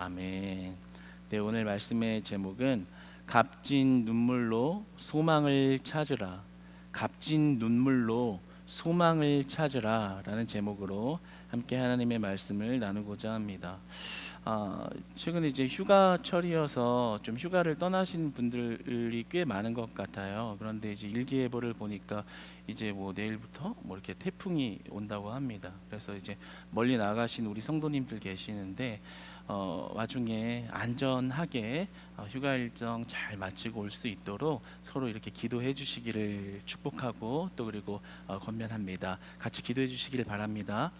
아멘. 네, 오늘 말씀의 제목은 값진 눈물로 소망을 찾으라. 값진 눈물로 소망을 찾으라 라는 제목으로 함께 하나님의 말씀을 나누고자 합니다. 최근에 이제 휴가철이어서 좀 휴가를 떠나신 분들이 꽤 많은 것 같아요. 그런데 이제 일기예보를 보니까 이제 뭐 내일부터 뭐 이렇게 태풍이 온다고 합니다. 그래서 이제 멀리 나가신 우리 성도님들 계시는데 와중에 안전하게 휴가 일정 잘 마치고 올 수 있도록 서로 이렇게 기도해 주시기를 축복하고 또 그리고 권면합니다. 같이 기도해 주시기를 바랍니다.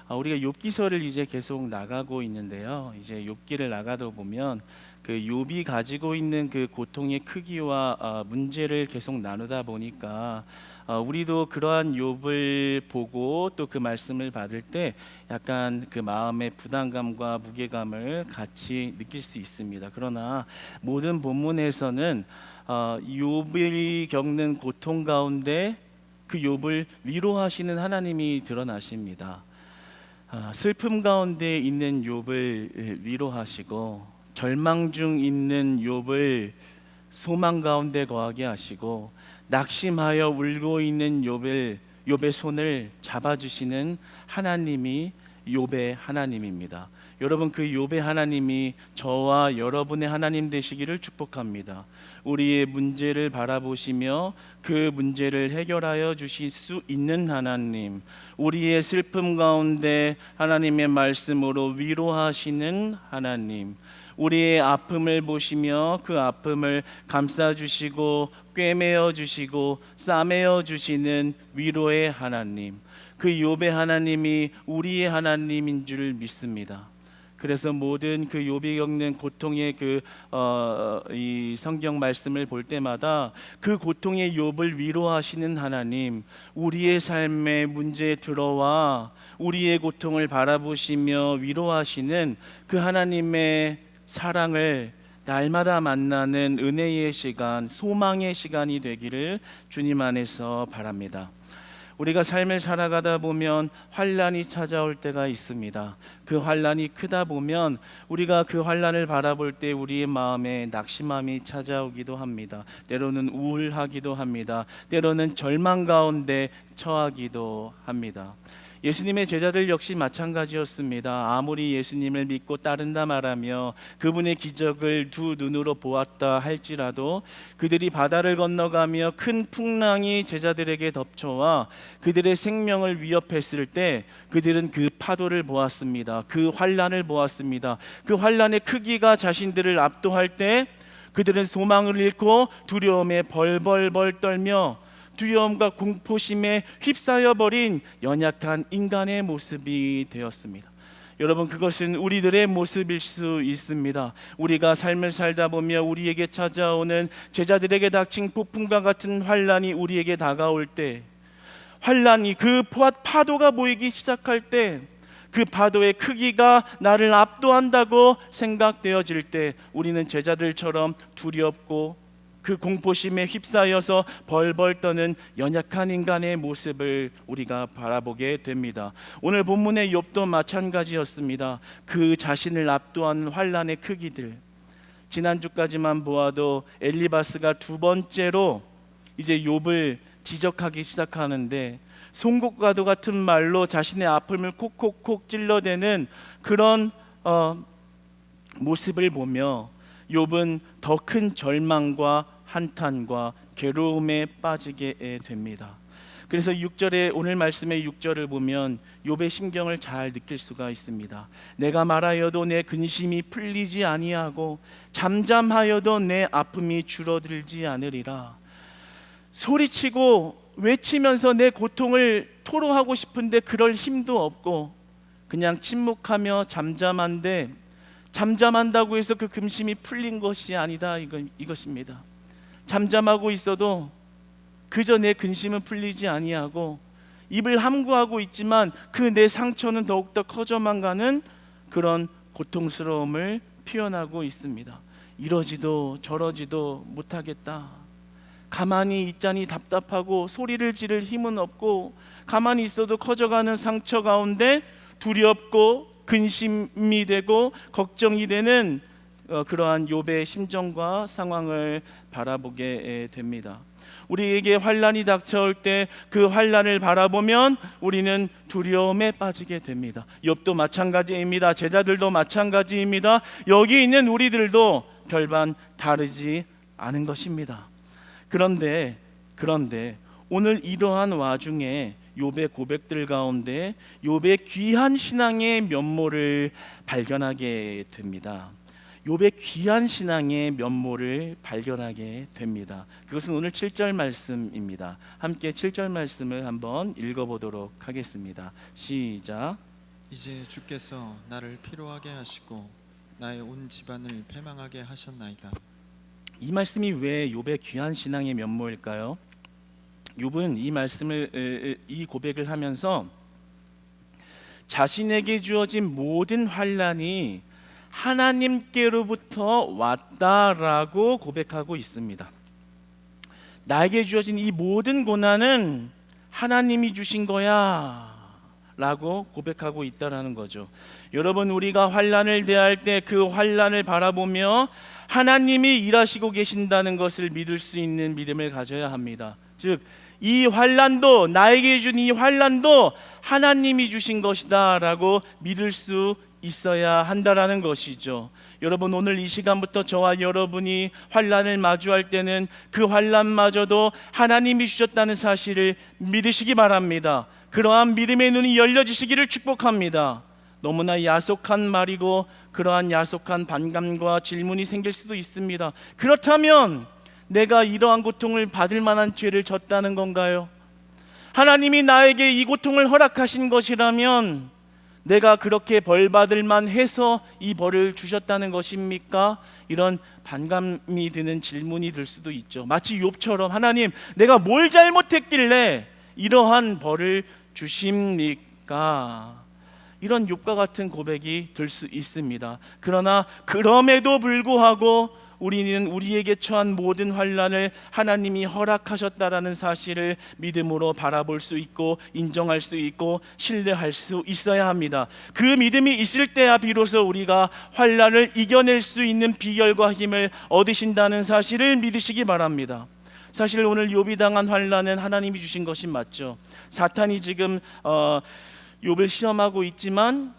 우리가 욥기서를 이제 계속 나가고 있는데요. 이제 욥기를 나가다 보면 그 욥이 가지고 있는 그 고통의 크기와 문제를 계속 나누다 보니까 우리도 그러한 욥을 보고 또 그 말씀을 받을 때 약간 그 마음의 부담감과 무게감을 같이 느낄 수 있습니다. 그러나 모든 본문에서는 욥이 겪는 고통 가운데 그 욥을 위로하시는 하나님이 드러나십니다. 슬픔 가운데 있는 욥을 위로하시고 절망 중 있는 욥을 소망 가운데 거하게 하시고 낙심하여 울고 있는 욥의 손을 잡아주시는 하나님이 욥의 하나님입니다. 여러분, 그 욥의 하나님이 저와 여러분의 하나님 되시기를 축복합니다. 우리의 문제를 바라보시며 그 문제를 해결하여 주실 수 있는 하나님, 우리의 슬픔 가운데 하나님의 말씀으로 위로하시는 하나님, 우리의 아픔을 보시며 그 아픔을 감싸주시고 꿰매어 주시고 싸매어 주시는 위로의 하나님, 그 욥의 하나님이 우리의 하나님인 줄 믿습니다. 그래서 모든 그 욥이 겪는 고통의 이 성경 말씀을 볼 때마다 그 고통의 욥을 위로하시는 하나님, 우리의 삶의 문제에 들어와 우리의 고통을 바라보시며 위로하시는 그 하나님의 사랑을 날마다 만나는 은혜의 시간, 소망의 시간이 되기를 주님 안에서 바랍니다. 우리가 삶을 살아가다 보면 환난이 찾아올 때가 있습니다. 그 환난이 크다 보면 우리가 그 환난을 바라볼 때 우리의 마음에 낙심함이 찾아오기도 합니다. 때로는 우울하기도 합니다. 때로는 절망 가운데 처하기도 합니다. 예수님의 제자들 역시 마찬가지였습니다. 아무리 예수님을 믿고 따른다 말하며 그분의 기적을 두 눈으로 보았다 할지라도 그들이 바다를 건너가며 큰 풍랑이 제자들에게 덮쳐와 그들의 생명을 위협했을 때 그들은 그 파도를 보았습니다. 그 환난을 보았습니다. 그 환난의 크기가 자신들을 압도할 때 그들은 소망을 잃고 두려움에 벌벌벌 떨며 두려움과 공포심에 휩싸여 버린 연약한 인간의 모습이 되었습니다. 여러분, 그것은 우리들의 모습일 수 있습니다. 우리가 삶을 살다 보며 우리에게 찾아오는 제자들에게 닥친 폭풍과 같은 환난이 우리에게 다가올 때, 환난이 그 파도가 보이기 시작할 때, 그 파도의 크기가 나를 압도한다고 생각되어질 때 우리는 제자들처럼 두렵고 그 공포심에 휩싸여서 벌벌 떠는 연약한 인간의 모습을 우리가 바라보게 됩니다. 오늘 본문의 욥도 마찬가지였습니다. 그 자신을 압도한 환난의 크기들, 지난주까지만 보아도 엘리바스가 두 번째로 이제 욥을 지적하기 시작하는데 송곳과도 같은 말로 자신의 아픔을 콕콕콕 찔러대는 그런 모습을 보며 욥은 더 큰 절망과 한탄과 괴로움에 빠지게 됩니다. 그래서 6절에 오늘 말씀의 6절을 보면 욥의 심경을 잘 느낄 수가 있습니다. 내가 말하여도 내 근심이 풀리지 아니하고 잠잠하여도 내 아픔이 줄어들지 않으리라. 소리치고 외치면서 내 고통을 토로하고 싶은데 그럴 힘도 없고 그냥 침묵하며 잠잠한데 잠잠한다고 해서 그 근심이 풀린 것이 아니다, 이것입니다. 잠잠하고 있어도 그저 내 근심은 풀리지 아니하고 입을 함구하고 있지만 그 내 상처는 더욱더 커져만 가는 그런 고통스러움을 표현하고 있습니다. 이러지도 저러지도 못하겠다. 가만히 있자니 답답하고 소리를 지를 힘은 없고 가만히 있어도 커져가는 상처 가운데 두렵고 근심이 되고 걱정이 되는 그러한 욥의 심정과 상황을 바라보게 됩니다. 우리에게 환난이 닥쳐올 때 그 환난을 바라보면 우리는 두려움에 빠지게 됩니다. 욥도 마찬가지입니다. 제자들도 마찬가지입니다. 여기 있는 우리들도 별반 다르지 않은 것입니다. 그런데 오늘 이러한 와중에 욥의 고백들 가운데 욥의 귀한 신앙의 면모를 발견하게 됩니다. 욥의 귀한 신앙의 면모를 발견하게 됩니다. 그것은 오늘 7절 말씀입니다. 함께 7절 말씀을 한번 읽어보도록 하겠습니다. 시작. 이제 주께서 나를 피로하게 하시고 나의 온 집안을 패망하게 하셨나이다. 이 말씀이 왜 욥의 귀한 신앙의 면모일까요? 욥은 이 고백을 하면서 자신에게 주어진 모든 환난이 하나님께로부터 왔다라고 고백하고 있습니다. 나에게 주어진 이 모든 고난은 하나님이 주신 거야 라고 고백하고 있다라는 거죠. 여러분, 우리가 환난을 대할 때 그 환난을 바라보며 하나님이 일하시고 계신다는 것을 믿을 수 있는 믿음을 가져야 합니다. 즉, 이 환난도, 나에게 준 이 환난도 하나님이 주신 것이다 라고 믿을 수 있어야 한다라는 것이죠. 여러분, 오늘 이 시간부터 저와 여러분이 환난을 마주할 때는 그 환난마저도 하나님이 주셨다는 사실을 믿으시기 바랍니다. 그러한 믿음의 눈이 열려지시기를 축복합니다. 너무나 야속한 말이고 그러한 야속한 반감과 질문이 생길 수도 있습니다. 그렇다면 내가 이러한 고통을 받을 만한 죄를 졌다는 건가요? 하나님이 나에게 이 고통을 허락하신 것이라면 내가 그렇게 벌 받을 만해서 이 벌을 주셨다는 것입니까? 이런 반감이 드는 질문이 들 수도 있죠. 마치 욥처럼 하나님, 내가 뭘 잘못했길래 이러한 벌을 주십니까? 이런 욥과 같은 고백이 들 수 있습니다. 그러나 그럼에도 불구하고 우리는 우리에게 처한 모든 환난을 하나님이 허락하셨다라는 사실을 믿음으로 바라볼 수 있고 인정할 수 있고 신뢰할 수 있어야 합니다. 그 믿음이 있을 때야 비로소 우리가 환난을 이겨낼 수 있는 비결과 힘을 얻으신다는 사실을 믿으시기 바랍니다. 사실 오늘 욥이 당한 환난은 하나님이 주신 것이 맞죠. 사탄이 지금 욥을 시험하고 있지만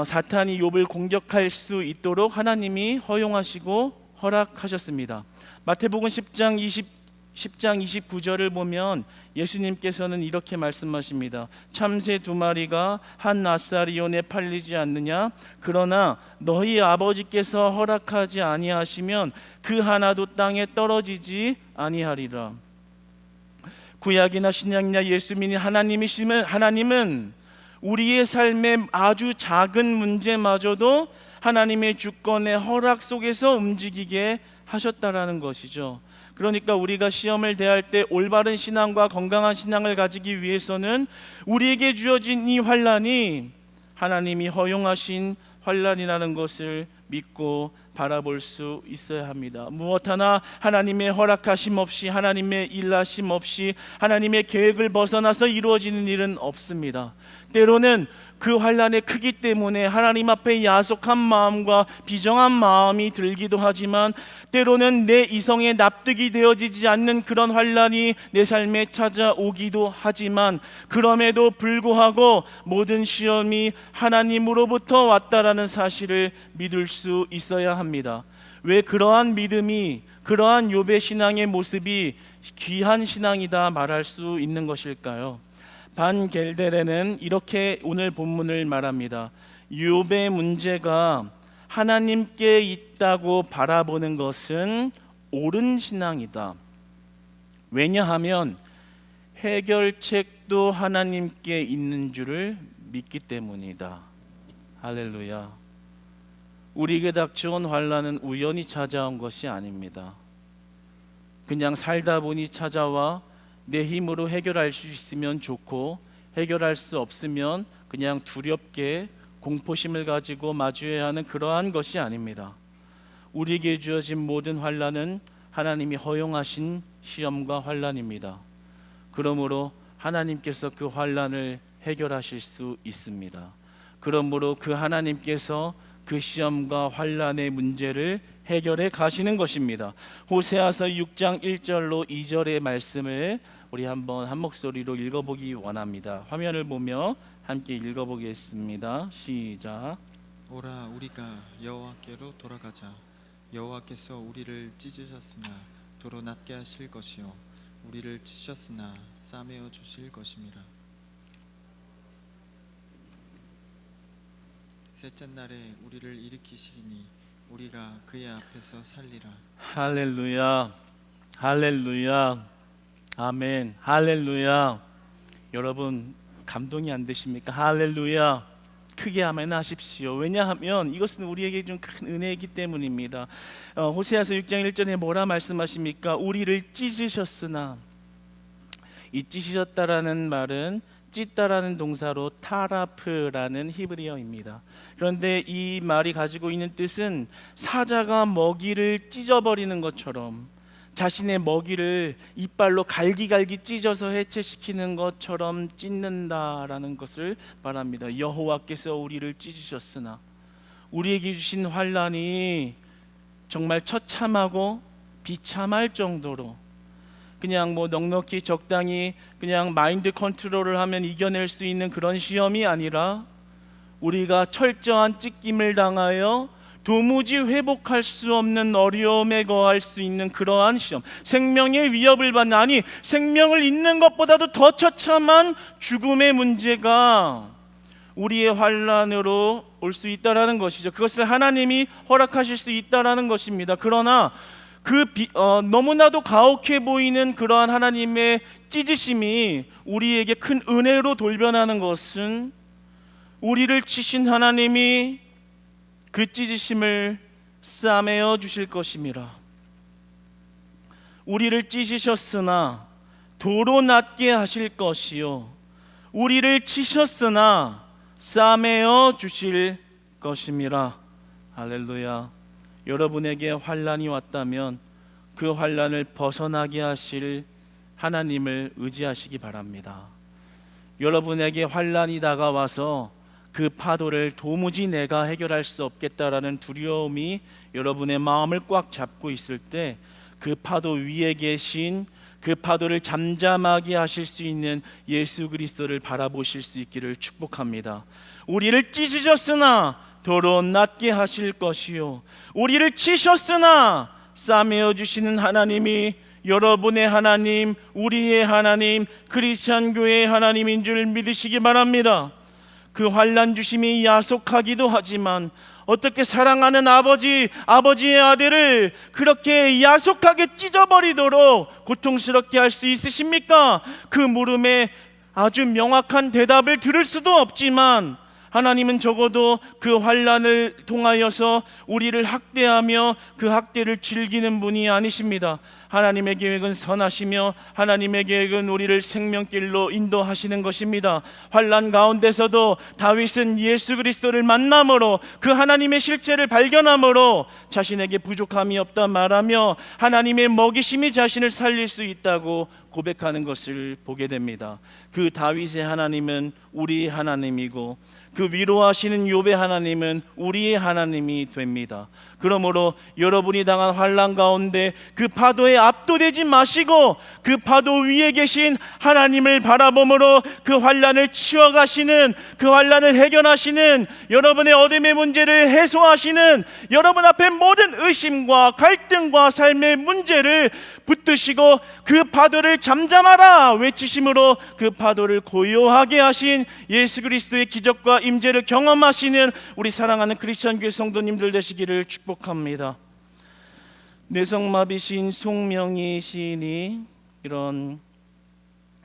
사탄이 욥을 공격할 수 있도록 하나님이 허용하시고 허락하셨습니다. 마태복음 10장 29절을 보면 예수님께서는 이렇게 말씀하십니다. 참새 2마리가 한 나사리온에 팔리지 않느냐? 그러나 너희 아버지께서 허락하지 아니하시면 그 하나도 땅에 떨어지지 아니하리라. 구약이나 신약이나 예수 믿는 하나님은 우리의 삶의 아주 작은 문제마저도 하나님의 주권의 허락 속에서 움직이게 하셨다라는 것이죠. 그러니까 우리가 시험을 대할 때 올바른 신앙과 건강한 신앙을 가지기 위해서는 우리에게 주어진 이 환난이 하나님이 허용하신 환난이라는 것을 믿고 바라볼 수 있어야 합니다. 무엇 하나 하나님의 허락하심 없이, 하나님의 일하심 없이, 하나님의 계획을 벗어나서 이루어지는 일은 없습니다. 때로는 그 환난의 크기 때문에 하나님 앞에 야속한 마음과 비정한 마음이 들기도 하지만, 때로는 내 이성에 납득이 되어지지 않는 그런 환난이 내 삶에 찾아오기도 하지만, 그럼에도 불구하고 모든 시험이 하나님으로부터 왔다라는 사실을 믿을 수 있어야 합니다. 왜 그러한 믿음이, 그러한 욥의 신앙의 모습이 귀한 신앙이다 말할 수 있는 것일까요? 반 겔델에는 이렇게 오늘 본문을 말합니다. 욥의 문제가 하나님께 있다고 바라보는 것은 옳은 신앙이다. 왜냐하면 해결책도 하나님께 있는 줄을 믿기 때문이다. 할렐루야. 우리에게 닥쳐온 환난은 우연히 찾아온 것이 아닙니다. 그냥 살다 보니 찾아와 내 힘으로 해결할 수 있으면 좋고, 해결할 수 없으면 그냥 두렵게 공포심을 가지고 마주해야 하는 그러한 것이 아닙니다. 우리에게 주어진 모든 환난은 하나님이 허용하신 시험과 환난입니다. 그러므로 하나님께서 그 환난을 해결하실 수 있습니다. 그러므로 그 하나님께서 그 시험과 환난의 문제를 해결해 가시는 것입니다. 호세아서 6장 1절로 2절의 말씀을 우리 한번 한 목소리로 읽어보기 원합니다. 화면을 보며 함께 읽어보겠습니다. 시작. 오라 우리가 여호와께로 돌아가자. 여호와께서 우리를 찢으셨으나 도로 낮게 하실 것이요 우리를 치셨으나 싸매어 주실 것임이라. 셋째 날에 우리를 일으키시리니 우리가 그의 앞에서 살리라. 할렐루야, 할렐루야, 아멘, 할렐루야. 여러분 감동이 안 되십니까? 할렐루야. 크게 아멘 하십시오. 왜냐하면 이것은 우리에게 좀 큰 은혜이기 때문입니다. 호세아서 6장 1절에 뭐라 말씀하십니까? 우리를 찢으셨으나, 이 찢으셨다라는 말은 찢다라는 동사로 타라프라는 히브리어입니다. 그런데 이 말이 가지고 있는 뜻은 사자가 먹이를 찢어버리는 것처럼, 자신의 먹이를 이빨로 갈기갈기 찢어서 해체시키는 것처럼 찢는다라는 것을 말합니다. 여호와께서 우리를 찢으셨으나, 우리에게 주신 환난이 정말 처참하고 비참할 정도로 그냥 뭐 넉넉히 적당히 그냥 마인드 컨트롤을 하면 이겨낼 수 있는 그런 시험이 아니라, 우리가 철저한 찢김을 당하여 도무지 회복할 수 없는 어려움에 거할 수 있는 그러한 시험, 생명의 위협을 받는, 아니 생명을 잃는 것보다도 더 처참한 죽음의 문제가 우리의 환난으로 올 수 있다라는 것이죠. 그것을 하나님이 허락하실 수 있다라는 것입니다. 그러나 너무나도 가혹해 보이는 그러한 하나님의 찢으심이 우리에게 큰 은혜로 돌변하는 것은, 우리를 치신 하나님이 그 찢으심을 싸매어 주실 것임이라. 우리를 찢으셨으나 도로 낮게 하실 것이요 우리를 치셨으나 싸매어 주실 것임이라. 할렐루야. 여러분에게 환난이 왔다면 그 환난을 벗어나게 하실 하나님을 의지하시기 바랍니다. 여러분에게 환난이 다가와서 그 파도를 도무지 내가 해결할 수 없겠다라는 두려움이 여러분의 마음을 꽉 잡고 있을 때, 그 파도 위에 계신, 그 파도를 잠잠하게 하실 수 있는 예수 그리스도를 바라보실 수 있기를 축복합니다. 우리를 찢으셨으나 도로 낮게 하실 것이요 우리를 치셨으나 싸매어 주시는 하나님이 여러분의 하나님, 우리의 하나님, 크리스찬 교회의 하나님인 줄 믿으시기 바랍니다. 그 환난 주심이 야속하기도 하지만, 어떻게 사랑하는 아버지의 아들을 그렇게 야속하게 찢어버리도록 고통스럽게 할 수 있으십니까? 그 물음에 아주 명확한 대답을 들을 수도 없지만, 하나님은 적어도 그 환난을 통하여서 우리를 학대하며 그 학대를 즐기는 분이 아니십니다. 하나님의 계획은 선하시며 하나님의 계획은 우리를 생명길로 인도하시는 것입니다. 환난 가운데서도 다윗은 예수 그리스도를 만남으로, 그 하나님의 실체를 발견함으로 자신에게 부족함이 없다 말하며 하나님의 먹이심이 자신을 살릴 수 있다고 고백하는 것을 보게 됩니다. 그 다윗의 하나님은 우리 하나님이고, 그 위로하시는 욥의 하나님은 우리의 하나님이 됩니다. 그러므로 여러분이 당한 환난 가운데 그 파도에 압도되지 마시고, 그 파도 위에 계신 하나님을 바라봄으로 그 환난을 치워가시는, 그 환난을 해결하시는, 여러분의 어둠의 문제를 해소하시는, 여러분 앞에 모든 의심과 갈등과 삶의 문제를 붙드시고 그 파도를 잠잠하라 외치심으로 그 파도를 고요하게 하신 예수 그리스도의 기적과 임재를 경험하시는 우리 사랑하는 크리스천 교회 성도님들 되시기를 축복합니다. 뇌성마비 송명희 시인이 이런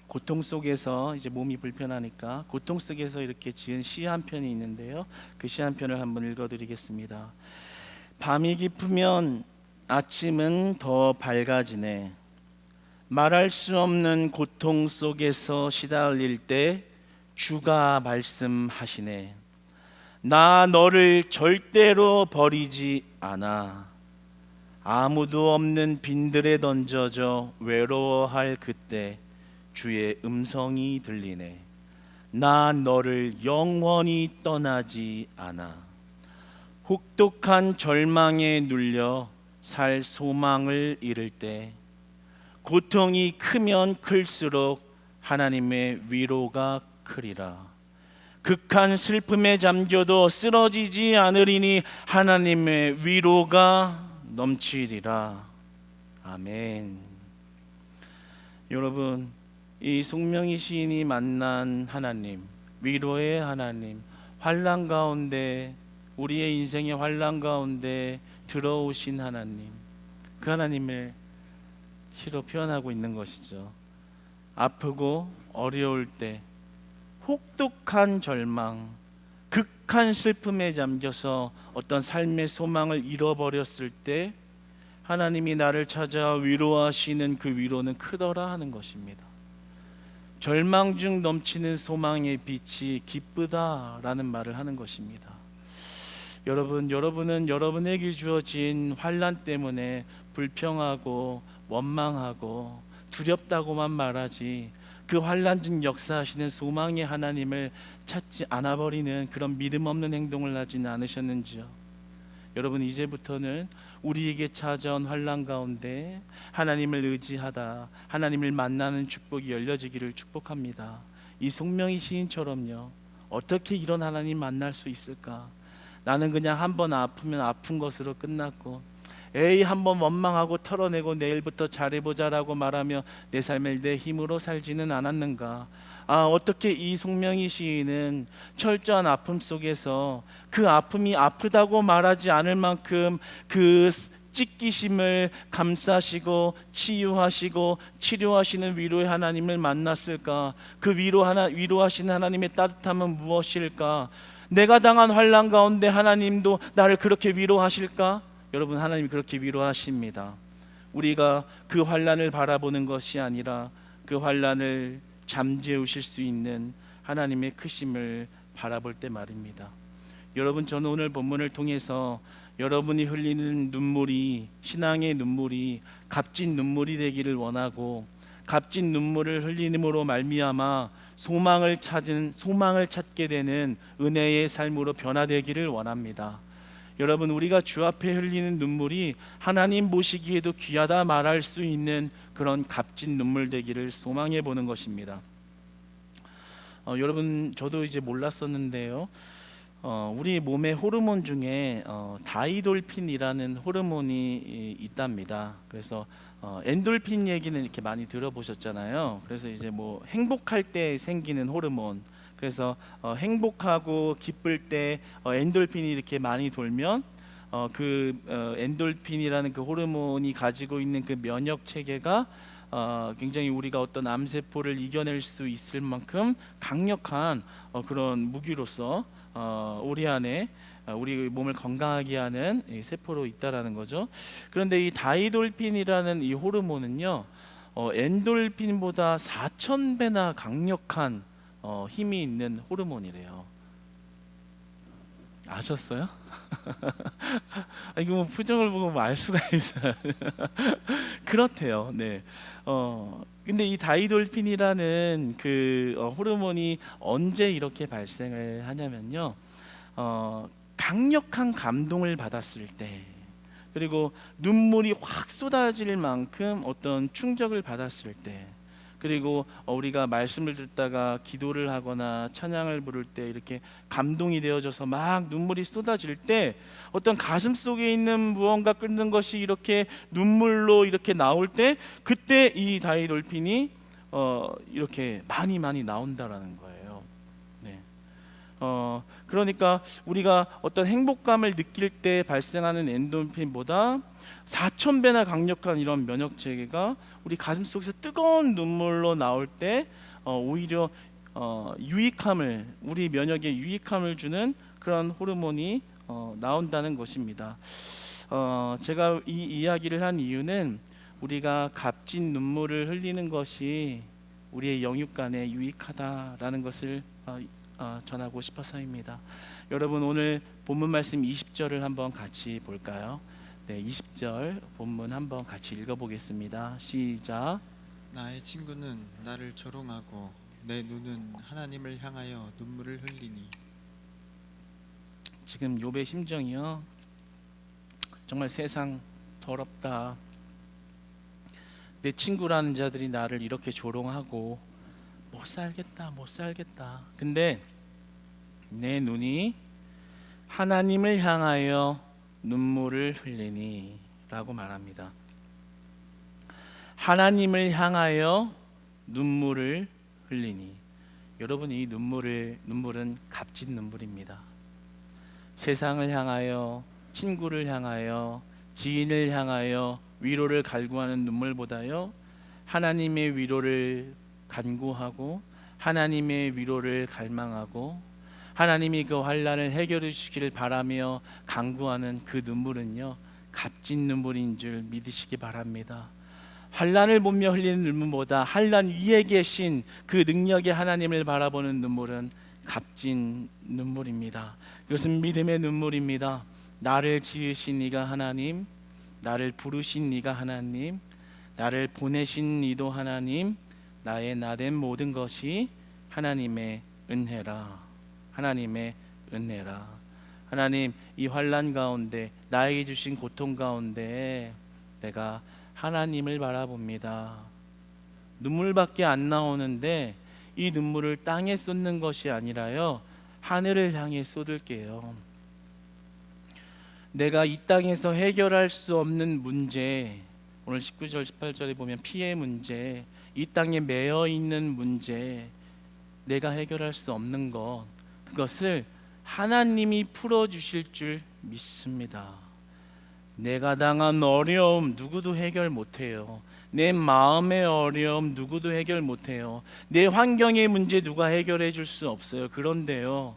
고통 속에서, 이제 몸이 불편하니까 고통 속에서 이렇게 지은 시 한 편이 있는데요, 그 시 한 편을 한번 읽어드리겠습니다. 밤이 깊으면 아침은 더 밝아지네. 말할 수 없는 고통 속에서 시달릴 때 주가 말씀하시네. 나 너를 절대로 버리지 않아. 아무도 없는 빈들에 던져져 외로워할 그때 주의 음성이 들리네. 나 너를 영원히 떠나지 않아. 혹독한 절망에 눌려 살 소망을 잃을 때, 고통이 크면 클수록 하나님의 위로가 크리라. 극한 슬픔에 잠겨도 쓰러지지 않으리니 하나님의 위로가 넘치리라. 아멘. 여러분, 이 송명희 시인이 만난 하나님, 위로의 하나님, 환난 가운데, 우리의 인생의 환난 가운데 들어오신 하나님, 그 하나님을 시로 표현하고 있는 것이죠. 아프고 어려울 때, 혹독한 절망, 극한 슬픔에 잠겨서 어떤 삶의 소망을 잃어버렸을 때 하나님이 나를 찾아 위로하시는 그 위로는 크더라 하는 것입니다. 절망 중 넘치는 소망의 빛이 기쁘다라는 말을 하는 것입니다. 여러분은 여러분에게 주어진 환난 때문에 불평하고 원망하고 두렵다고만 말하지, 그 환난 중 역사하시는 소망의 하나님을 찾지 않아버리는 그런 믿음 없는 행동을 하지는 않으셨는지요? 여러분, 이제부터는 우리에게 찾아온 환난 가운데 하나님을 의지하다 하나님을 만나는 축복이 열려지기를 축복합니다. 이 송명희 시인처럼요, 어떻게 이런 하나님 만날 수 있을까? 나는 그냥 한번 아프면 아픈 것으로 끝났고, 에이 한번 원망하고 털어내고 내일부터 잘해보자라고 말하며 내 삶을 내 힘으로 살지는 않았는가? 어떻게 이 송명희 시인은 철저한 아픔 속에서 그 아픔이 아프다고 말하지 않을 만큼 그 찢기심을 감싸시고 치유하시고 치료하시는 위로의 하나님을 만났을까? 그 위로하시는 하나님의 따뜻함은 무엇일까? 내가 당한 환난 가운데 하나님도 나를 그렇게 위로하실까? 여러분, 하나님이 그렇게 위로하십니다. 우리가 그 환난을 바라보는 것이 아니라 그 환난을 잠재우실 수 있는 하나님의 크심을 바라볼 때 말입니다. 여러분, 저는 오늘 본문을 통해서 여러분이 흘리는 눈물이, 신앙의 눈물이 값진 눈물이 되기를 원하고, 값진 눈물을 흘림으로 말미암아 소망을 찾게 되는 은혜의 삶으로 변화되기를 원합니다. 여러분, 우리가 주 앞에 흘리는 눈물이 하나님 보시기에도 귀하다 말할 수 있는 그런 값진 눈물 되기를 소망해 보는 것입니다. 여러분, 저도 이제 몰랐었는데요, 우리 몸의 호르몬 중에 다이돌핀이라는 호르몬이 있답니다. 그래서 엔돌핀 얘기는 이렇게 많이 들어보셨잖아요. 그래서 이제 뭐 행복할 때 생기는 호르몬, 그래서 행복하고 기쁠 때 엔돌핀이 이렇게 많이 돌면 엔돌핀이라는 그 호르몬이 가지고 있는 그 면역 체계가 굉장히 우리가 어떤 암세포를 이겨낼 수 있을 만큼 강력한 그런 무기로서 우리 안에 우리 몸을 건강하게 하는 이 세포로 있다라는 거죠. 그런데 이 다이돌핀이라는 이 호르몬은요, 엔돌핀보다 4,000배나 강력한 힘이 있는 호르몬이래요. 아셨어요? 이거 뭐 표정을 보고 뭐 알 수가 있어요. 그렇대요. 네. 근데 이 다이돌핀이라는 그 호르몬이 언제 이렇게 발생을 하냐면요, 강력한 감동을 받았을 때, 그리고 눈물이 확 쏟아질 만큼 어떤 충격을 받았을 때, 그리고 우리가 말씀을 듣다가 기도를 하거나 찬양을 부를 때 이렇게 감동이 되어져서 막 눈물이 쏟아질 때, 어떤 가슴 속에 있는 무언가 끓는 것이 이렇게 눈물로 이렇게 나올 때, 그때 이 다이돌핀이 이렇게 많이 나온다라는 거예요. 네. 그러니까 우리가 어떤 행복감을 느낄 때 발생하는 엔돌핀보다 4,000배나 강력한 이런 면역 체계가 우리 가슴 속에서 뜨거운 눈물로 나올 때 오히려 유익함을, 우리 면역에 유익함을 주는 그런 호르몬이 나온다는 것입니다. 제가 이 이야기를 한 이유는 우리가 값진 눈물을 흘리는 것이 우리의 영육간에 유익하다라는 것을 전하고 싶어서입니다. 여러분, 오늘 본문 말씀 20절을 한번 같이 볼까요? 네, 20절 본문 한번 같이 읽어보겠습니다. 시작. 나의 친구는 나를 조롱하고 내 눈은 하나님을 향하여 눈물을 흘리니. 지금 욥의 심정이요, 정말 세상 더럽다. 내 친구라는 자들이 나를 이렇게 조롱하고 못 살겠다, 못 살겠다. 근데 내 눈이 하나님을 향하여 눈물을 흘리니 라고 말합니다. 하나님을 향하여 눈물을 흘리니. 여러분, 이 눈물은 값진 눈물입니다. 세상을 향하여, 친구를 향하여, 지인을 향하여 위로를 갈구하는 눈물보다요, 하나님의 위로를 간구하고 하나님의 위로를 갈망하고 하나님이 그 환난을 해결해 주시기를 바라며 간구하는 그 눈물은요, 값진 눈물인 줄 믿으시기 바랍니다. 환난을 보며 흘리는 눈물보다 환난 위에 계신 그 능력의 하나님을 바라보는 눈물은 값진 눈물입니다. 그것은 믿음의 눈물입니다. 나를 지으신 이가 하나님, 나를 부르신 이가 하나님, 나를 보내신 이도 하나님, 나의 나된 모든 것이 하나님의 은혜라. 하나님의 은혜라. 하나님, 이 환난 가운데, 나에게 주신 고통 가운데 내가 하나님을 바라봅니다. 눈물밖에 안 나오는데 이 눈물을 땅에 쏟는 것이 아니라요, 하늘을 향해 쏟을게요. 내가 이 땅에서 해결할 수 없는 문제, 오늘 19절 18절에 보면 피해 문제, 이 땅에 매여 있는 문제, 내가 해결할 수 없는 것, 그것을 하나님이 풀어주실 줄 믿습니다. 내가 당한 어려움 누구도 해결 못해요. 내 마음의 어려움 누구도 해결 못해요. 내 환경의 문제 누가 해결해 줄 수 없어요. 그런데요,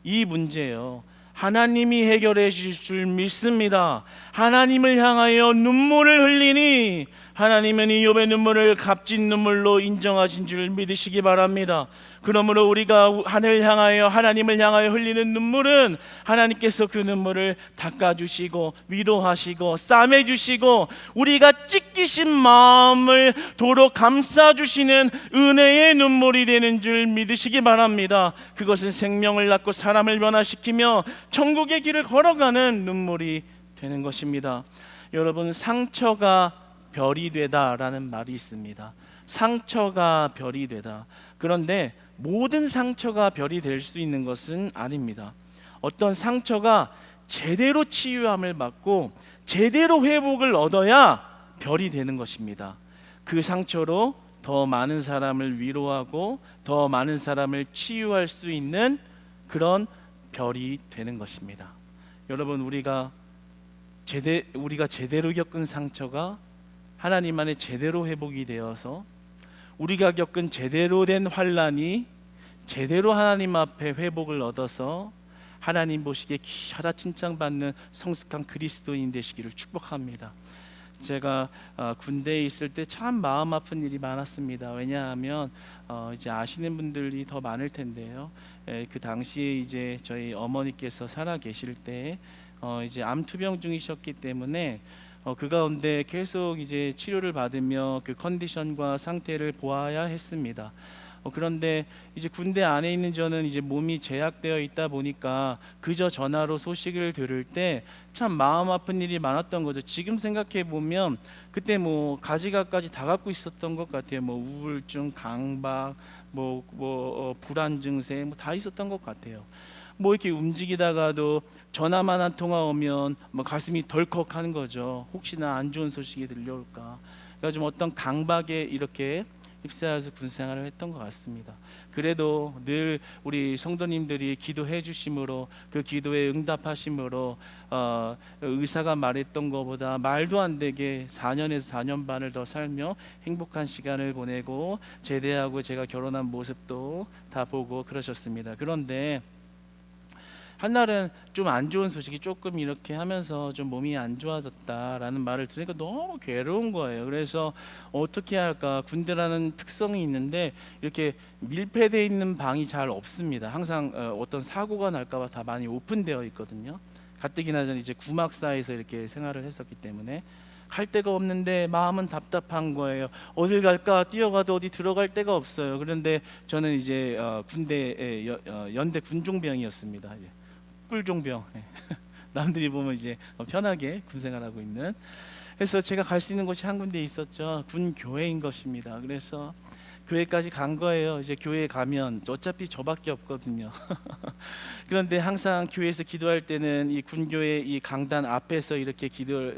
이 문제요, 하나님이 해결해 주실 줄 믿습니다. 하나님을 향하여 눈물을 흘리니 하나님은 이 욥의 눈물을 값진 눈물로 인정하신 줄 믿으시기 바랍니다. 그러므로 우리가 하나님을 향하여 흘리는 눈물은 하나님께서 그 눈물을 닦아주시고 위로하시고 싸매주시고 우리가 찢기신 마음을 도로 감싸주시는 은혜의 눈물이 되는 줄 믿으시기 바랍니다. 그것은 생명을 낳고 사람을 변화시키며 천국의 길을 걸어가는 눈물이 되는 것입니다. 여러분, 상처가 별이 되다라는 말이 있습니다. 상처가 별이 되다. 그런데 모든 상처가 별이 될 수 있는 것은 아닙니다. 어떤 상처가 제대로 치유함을 받고 제대로 회복을 얻어야 별이 되는 것입니다. 그 상처로 더 많은 사람을 위로하고 더 많은 사람을 치유할 수 있는 그런 별이 되는 것입니다. 여러분, 우리가 제대로 겪은 상처가 하나님 안에 제대로 회복이 되어서 우리가 겪은 제대로 된 환난이 제대로 하나님 앞에 회복을 얻어서 하나님 보시기에 귀하다 칭찬받는 성숙한 그리스도인 되시기를 축복합니다. 제가 군대에 있을 때 참 마음 아픈 일이 많았습니다. 왜냐하면 이제 아시는 분들이 더 많을 텐데요. 그 당시에 이제 저희 어머니께서 살아 계실 때 이제 암투병 중이셨기 때문에 그 가운데 계속 이제 치료를 받으며 그 컨디션과 상태를 보아야 했습니다. 그런데 이제 군대 안에 있는 저는 이제 몸이 제약되어 있다 보니까 그저 전화로 소식을 들을 때 참 마음 아픈 일이 많았던 거죠. 지금 생각해 보면 그때 뭐 가지가까지 다 갖고 있었던 것 같아요. 뭐 우울증, 강박, 불안 증세 뭐 다 있었던 것 같아요. 뭐 이렇게 움직이다가도 전화만 한 통화 오면 뭐 가슴이 덜컥하는 거죠. 혹시나 안 좋은 소식이 들려올까. 그래서 좀 어떤 강박에 이렇게 휩싸여서 군생활을 했던 것 같습니다. 그래도 늘 우리 성도님들이 기도해 주심으로 그 기도에 응답하심으로 의사가 말했던 것보다 말도 안 되게 4년에서 4년 반을 더 살며 행복한 시간을 보내고 제대하고 제가 결혼한 모습도 다 보고 그러셨습니다. 그런데 한날은 좀 안 좋은 소식이 조금 이렇게 하면서 좀 몸이 안 좋아졌다라는 말을 들으니까 너무 괴로운 거예요. 그래서 어떻게 할까? 군대라는 특성이 있는데 이렇게 밀폐되어 있는 방이 잘 없습니다. 항상 어떤 사고가 날까 봐 다 많이 오픈되어 있거든요. 가뜩이나 저는 이제 구막사에서 이렇게 생활을 했었기 때문에 갈 데가 없는데 마음은 답답한 거예요. 어딜 갈까? 뛰어가도 어디 들어갈 데가 없어요. 그런데 저는 이제 군대 연대 군종병이었습니다. 이제 꿀종병. 남들이 보면 이제 편하게 군 생활하고 있는. 그래서 제가 갈 수 있는 곳이 한 군데 있었죠. 군 교회인 것입니다. 그래서 교회까지 간 거예요. 이제 교회에 가면 어차피 저밖에 없거든요. 그런데 항상 교회에서 기도할 때는 이 군교회 이 강단 앞에서 이렇게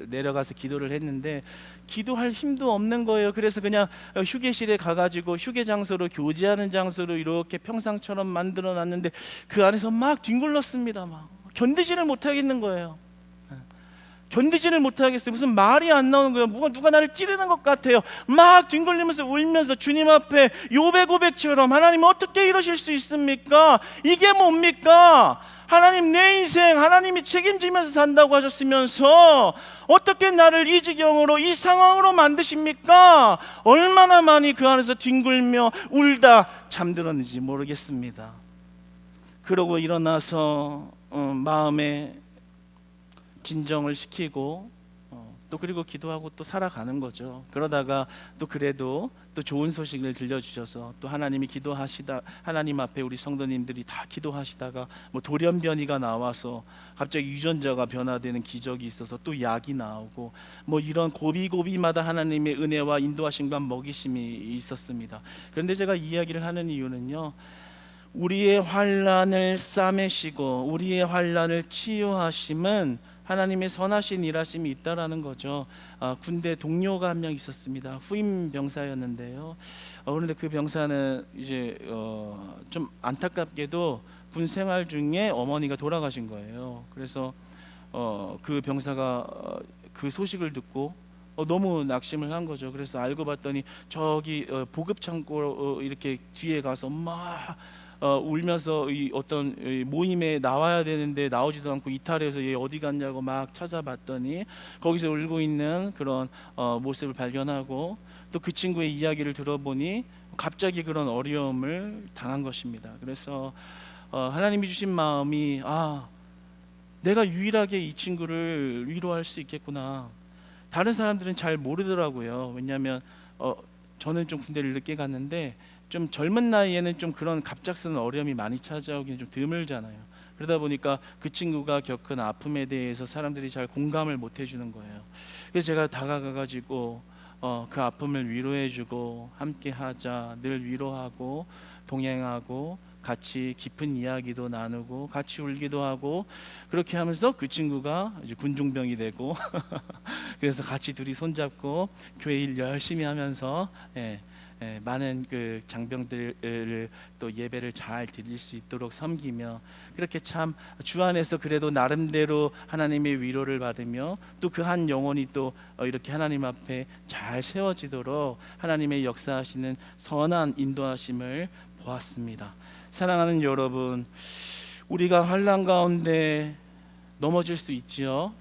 내려가서 기도를 했는데 기도할 힘도 없는 거예요. 그래서 그냥 휴게실에 가가지고 휴게 장소로 교제하는 장소로 이렇게 평상처럼 만들어 놨는데 그 안에서 막 뒹굴렀습니다. 막 견디지를 못하겠는 거예요. 견디지를 못하겠어요. 무슨 말이 안 나오는 거예요. 누가 나를 찌르는 것 같아요. 막 뒹굴리면서 울면서 주님 앞에 요배 고백처럼 하나님 어떻게 이러실 수 있습니까? 이게 뭡니까? 하나님 내 인생 하나님이 책임지면서 산다고 하셨으면서 어떻게 나를 이 지경으로 이 상황으로 만드십니까? 얼마나 많이 그 안에서 뒹굴며 울다 잠들었는지 모르겠습니다. 그러고 일어나서 마음에 진정을 시키고 또 그리고 기도하고 또 살아가는 거죠. 그러다가 또 그래도 또 좋은 소식을 들려주셔서 또 하나님이 하나님 앞에 우리 성도님들이 다 기도하시다가 뭐 돌연변이가 나와서 갑자기 유전자가 변화되는 기적이 있어서 또 약이 나오고 뭐 이런 고비고비마다 하나님의 은혜와 인도하심과 먹이심이 있었습니다. 그런데 제가 이 이야기를 하는 이유는요, 우리의 환난을 싸매시고 우리의 환난을 치유하심은 하나님의 선하신 일하심이 있다라는 거죠. 군대 동료가 한 명 있었습니다. 후임 병사였는데요. 그런데 그 병사는 이제 좀 안타깝게도 군 생활 중에 어머니가 돌아가신 거예요. 그래서 그 병사가 그 소식을 듣고 너무 낙심을 한 거죠. 그래서 알고 봤더니 저기 보급 창고 이렇게 뒤에 가서 막 울면서 이 어떤 모임에 나와야 되는데 나오지도 않고 이탈해서 얘 어디 갔냐고 막 찾아봤더니 거기서 울고 있는 그런 모습을 발견하고 또 그 친구의 이야기를 들어보니 갑자기 그런 어려움을 당한 것입니다. 그래서 하나님이 주신 마음이 내가 유일하게 이 친구를 위로할 수 있겠구나. 다른 사람들은 잘 모르더라고요. 왜냐하면 저는 좀 군대를 늦게 갔는데 좀 젊은 나이에는 좀 그런 갑작스러운 어려움이 많이 찾아오기는 좀 드물잖아요. 그러다 보니까 그 친구가 겪은 아픔에 대해서 사람들이 잘 공감을 못 해주는 거예요. 그래서 제가 다가가가지고 그 아픔을 위로해주고 함께하자, 늘 위로하고 동행하고 같이 깊은 이야기도 나누고 같이 울기도 하고 그렇게 하면서 그 친구가 이제 군중병이 되고 그래서 같이 둘이 손잡고 교회 일 열심히 하면서 많은 그 장병들을 또 예배를 잘 드릴 수 있도록 섬기며 그렇게 참 주 안에서 그래도 나름대로 하나님의 위로를 받으며 또 그 한 영혼이 또 이렇게 하나님 앞에 잘 세워지도록 하나님의 역사하시는 선한 인도하심을 보았습니다. 사랑하는 여러분, 우리가 환난 가운데 넘어질 수 있지요.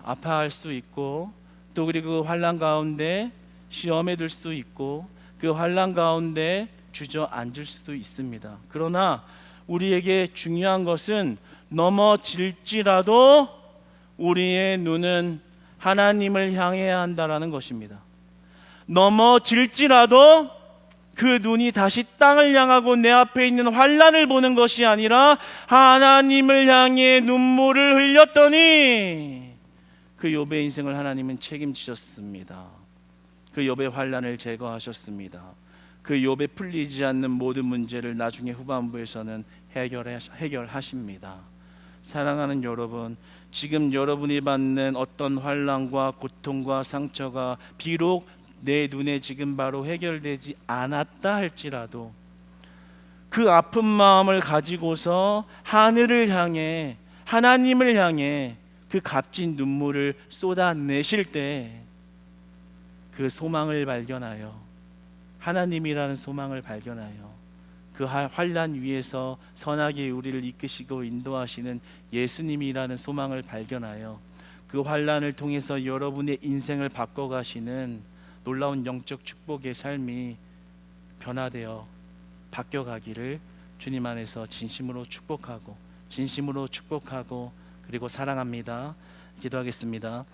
아파할 수 있고 또 그리고 환난 가운데 시험에 들 수 있고 그 환난 가운데 주저앉을 수도 있습니다. 그러나 우리에게 중요한 것은 넘어질지라도 우리의 눈은 하나님을 향해야 한다라는 것입니다. 넘어질지라도 그 눈이 다시 땅을 향하고 내 앞에 있는 환난을 보는 것이 아니라 하나님을 향해 눈물을 흘렸더니 그 욥의 인생을 하나님은 책임지셨습니다. 그 욥의 환난을 제거하셨습니다. 그 욥의 풀리지 않는 모든 문제를 나중에 후반부에서는 해결하십니다. 사랑하는 여러분, 지금 여러분이 받는 어떤 환난과 고통과 상처가 비록 내 눈에 지금 바로 해결되지 않았다 할지라도 그 아픈 마음을 가지고서 하늘을 향해 하나님을 향해 그 값진 눈물을 쏟아내실 때 그 소망을 발견하여 하나님이라는 소망을 발견하여 그 환난 위에서 선하게 우리를 이끄시고 인도하시는 예수님이라는 소망을 발견하여 그 환난을 통해서 여러분의 인생을 바꿔가시는 놀라운 영적 축복의 삶이 변화되어 바뀌어가기를 주님 안에서 진심으로 축복하고 그리고 사랑합니다. 기도하겠습니다.